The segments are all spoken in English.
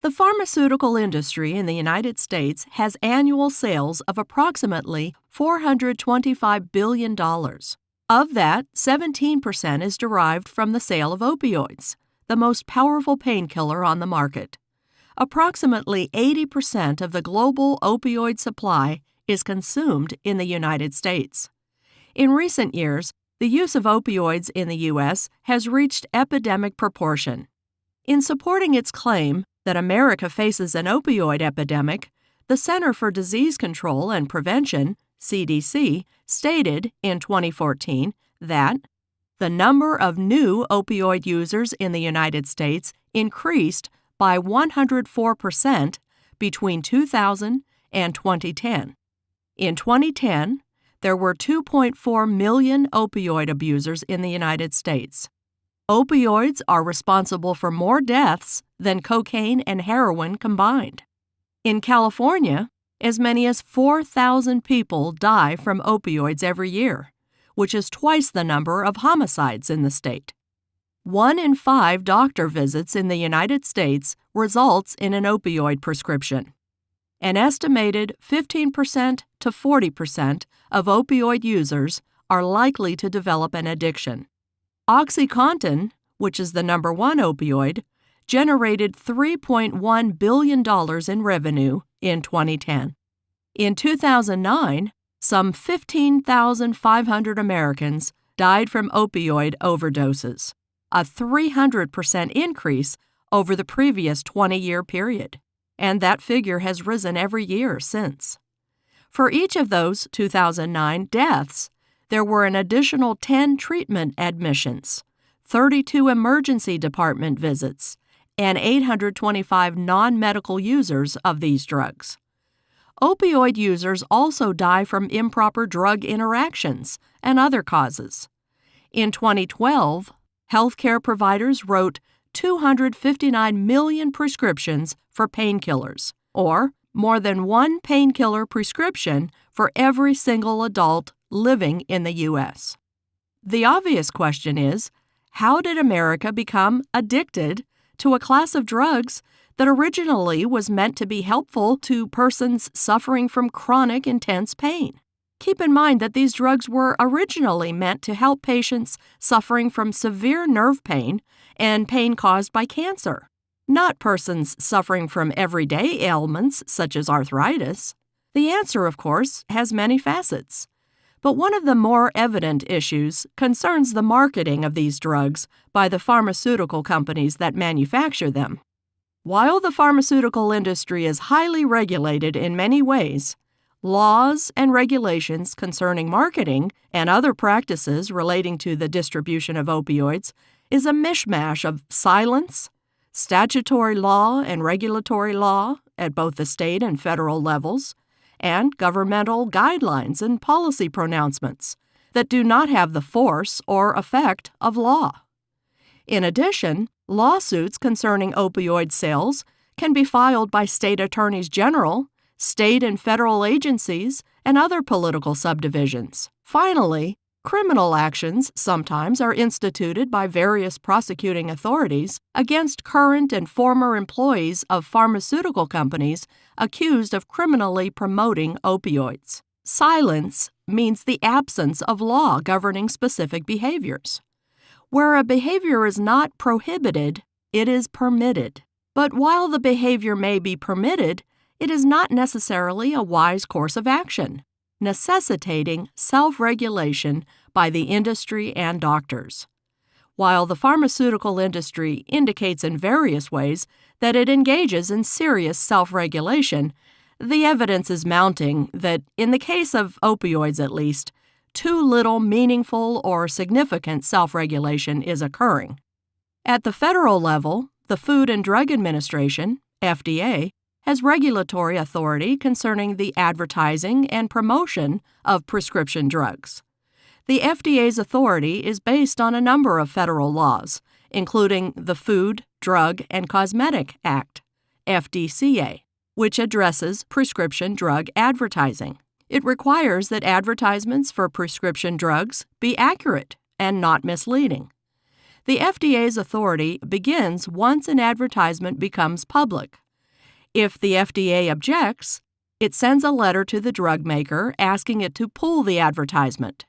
The pharmaceutical industry in the United States has annual sales of approximately $425 billion. Of that, 17% is derived from the sale of opioids, the most powerful painkiller on the market. Approximately 80% of the global opioid supply is consumed in the United States. In recent years, the use of opioids in the U.S. has reached epidemic proportion. In supporting its claim that America faces an opioid epidemic, the Center for Disease Control and Prevention, CDC, stated in 2014 that the number of new opioid users in the United States increased by 104% between 2000 and 2010. In 2010, there were 2.4 million opioid abusers in the United States. Opioids are responsible for more deaths than cocaine and heroin combined. In California, as many as 4,000 people die from opioids every year, which is twice the number of homicides in the state. 1 in 5 doctor visits in the United States results in an opioid prescription. An estimated 15% to 40% of opioid users are likely to develop an addiction. OxyContin, which is the number one opioid, generated $3.1 billion in revenue in 2010. In 2009, some 15,500 Americans died from opioid overdoses, a 300% increase over the previous 20-year period, and that figure has risen every year since. For each of those 2009 deaths, there were an additional 10 treatment admissions, 32 emergency department visits, and 825 non-medical users of these drugs. Opioid users also die from improper drug interactions and other causes. In 2012, healthcare providers wrote 259 million prescriptions for painkillers, or more than one painkiller prescription for every single adult living in the U.S. The obvious question is, how did America become addicted to a class of drugs that originally was meant to be helpful to persons suffering from chronic intense pain? Keep in mind that these drugs were originally meant to help patients suffering from severe nerve pain and pain caused by cancer, not persons suffering from everyday ailments such as arthritis. The answer, of course, has many facets. But one of the more evident issues concerns the marketing of these drugs by the pharmaceutical companies that manufacture them. While the pharmaceutical industry is highly regulated in many ways, laws and regulations concerning marketing and other practices relating to the distribution of opioids is a mishmash of silence, statutory law and regulatory law at both the state and federal levels, and governmental guidelines and policy pronouncements that do not have the force or effect of law. In addition, lawsuits concerning opioid sales can be filed by state attorneys general, state and federal agencies, and other political subdivisions. Finally, criminal actions sometimes are instituted by various prosecuting authorities against current and former employees of pharmaceutical companies accused of criminally promoting opioids. Silence means the absence of law governing specific behaviors. Where a behavior is not prohibited, it is permitted. But while the behavior may be permitted, it is not necessarily a wise course of action, necessitating self-regulation by the industry and doctors. While the pharmaceutical industry indicates in various ways that it engages in serious self-regulation, the evidence is mounting that, in the case of opioids at least, too little meaningful or significant self-regulation is occurring. At the federal level, the Food and Drug Administration, FDA, has regulatory authority concerning the advertising and promotion of prescription drugs. The FDA's authority is based on a number of federal laws, including the Food, Drug, and Cosmetic Act, FDCA, which addresses prescription drug advertising. It requires that advertisements for prescription drugs be accurate and not misleading. The FDA's authority begins once an advertisement becomes public, If the FDA objects, it sends a letter to the drug maker asking it to pull the advertisement.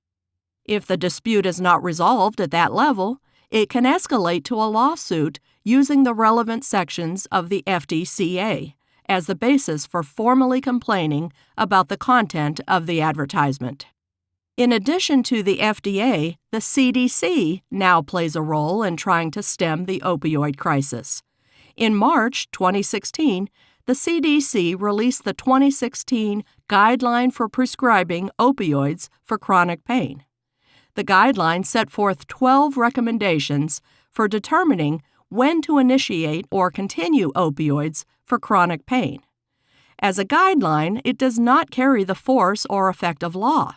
If the dispute is not resolved at that level, it can escalate to a lawsuit using the relevant sections of the FDCA as the basis for formally complaining about the content of the advertisement. In addition to the FDA, the CDC now plays a role in trying to stem the opioid crisis. In March 2016, the CDC released the 2016 Guideline for Prescribing Opioids for Chronic Pain. The guideline set forth 12 recommendations for determining when to initiate or continue opioids for chronic pain. As a guideline, it does not carry the force or effect of law,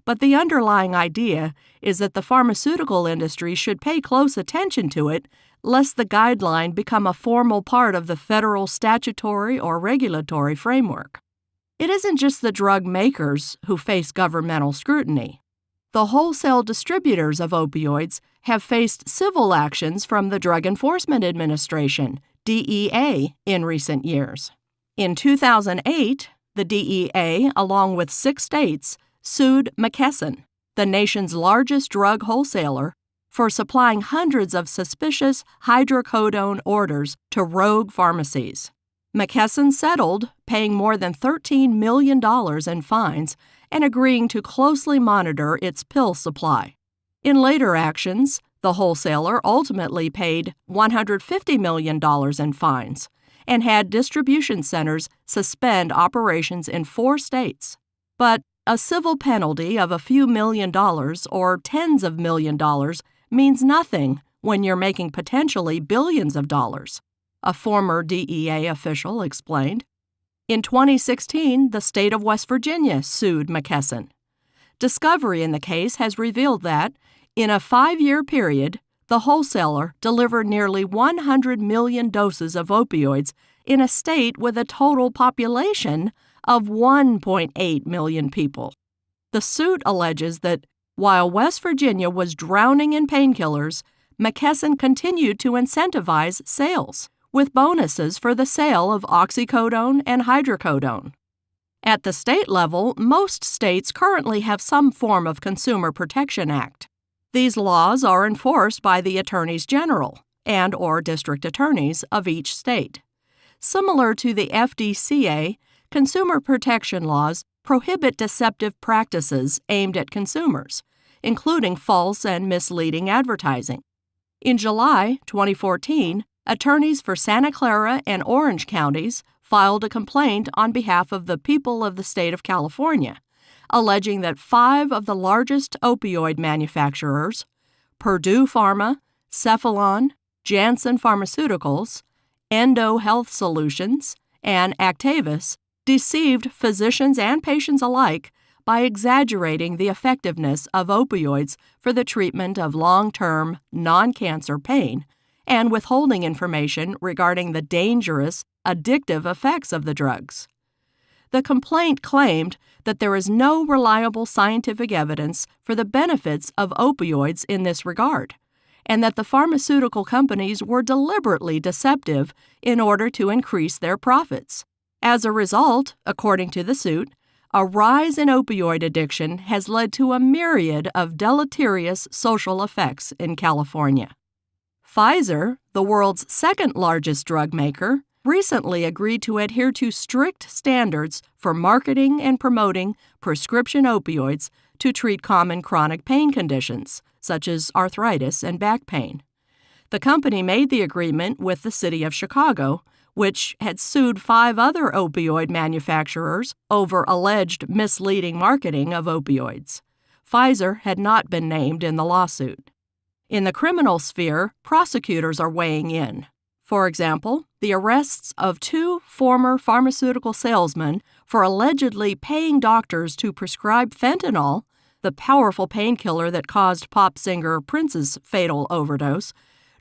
but the underlying idea is that the pharmaceutical industry should pay close attention to it lest the guideline become a formal part of the federal statutory or regulatory framework. It isn't just the drug makers who face governmental scrutiny. The wholesale distributors of opioids have faced civil actions from the Drug Enforcement Administration, DEA, in recent years. In 2008, the DEA, along with 6 states, sued McKesson, the nation's largest drug wholesaler, for supplying hundreds of suspicious hydrocodone orders to rogue pharmacies. McKesson settled, paying more than $13 million in fines and agreeing to closely monitor its pill supply. In later actions, the wholesaler ultimately paid $150 million in fines and had distribution centers suspend operations in 4 states. But a civil penalty of a few $1,000,000 or tens of $1,000,000 means nothing when you're making potentially billions of dollars, a former DEA official explained. In 2016, the state of West Virginia sued McKesson. Discovery in the case has revealed that, in a 5-year period, the wholesaler delivered nearly 100 million doses of opioids in a state with a total population of 1.8 million people. The suit alleges that while West Virginia was drowning in painkillers, McKesson continued to incentivize sales, with bonuses for the sale of oxycodone and hydrocodone. At the state level, most states currently have some form of Consumer Protection Act. These laws are enforced by the attorneys general and/or district attorneys of each state. Similar to the FDCA, consumer protection laws prohibit deceptive practices aimed at consumers, including false and misleading advertising. In July 2014, attorneys for Santa Clara and Orange counties filed a complaint on behalf of the people of the state of California, alleging that 5 of the largest opioid manufacturers, Purdue Pharma, Cephalon, Janssen Pharmaceuticals, Endo Health Solutions, and Actavis, deceived physicians and patients alike by exaggerating the effectiveness of opioids for the treatment of long-term, non-cancer pain and withholding information regarding the dangerous, addictive effects of the drugs. The complaint claimed that there is no reliable scientific evidence for the benefits of opioids in this regard, and that the pharmaceutical companies were deliberately deceptive in order to increase their profits. As a result, according to the suit, a rise in opioid addiction has led to a myriad of deleterious social effects in California. Pfizer, the world's second-largest drug maker, recently agreed to adhere to strict standards for marketing and promoting prescription opioids to treat common chronic pain conditions, such as arthritis and back pain. The company made the agreement with the city of Chicago, which had sued 5 other opioid manufacturers over alleged misleading marketing of opioids. Pfizer had not been named in the lawsuit. In the criminal sphere, prosecutors are weighing in. For example, the arrests of 2 former pharmaceutical salesmen for allegedly paying doctors to prescribe fentanyl, the powerful painkiller that caused pop singer Prince's fatal overdose,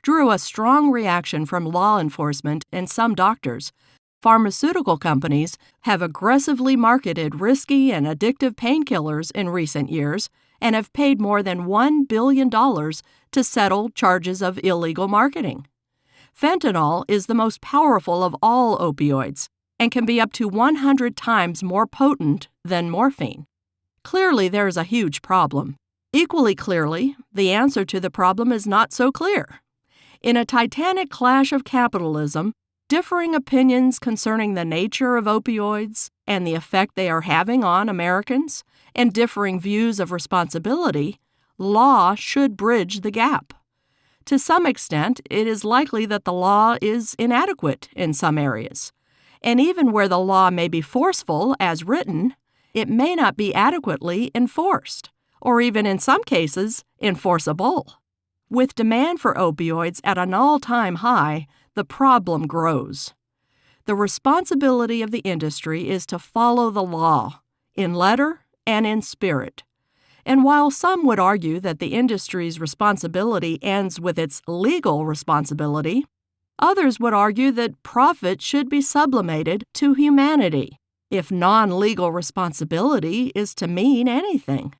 drew a strong reaction from law enforcement and some doctors. Pharmaceutical companies have aggressively marketed risky and addictive painkillers in recent years and have paid more than $1 billion to settle charges of illegal marketing. Fentanyl is the most powerful of all opioids, and can be up to 100 times more potent than morphine. Clearly, there is a huge problem. Equally clearly, the answer to the problem is not so clear. In a titanic clash of capitalism, differing opinions concerning the nature of opioids and the effect they are having on Americans, and differing views of responsibility, law should bridge the gap. To some extent, it is likely that the law is inadequate in some areas. And even where the law may be forceful as written, it may not be adequately enforced, or even in some cases, enforceable. With demand for opioids at an all-time high, the problem grows. The responsibility of the industry is to follow the law, in letter and in spirit. And while some would argue that the industry's responsibility ends with its legal responsibility, others would argue that profit should be sublimated to humanity, if non-legal responsibility is to mean anything.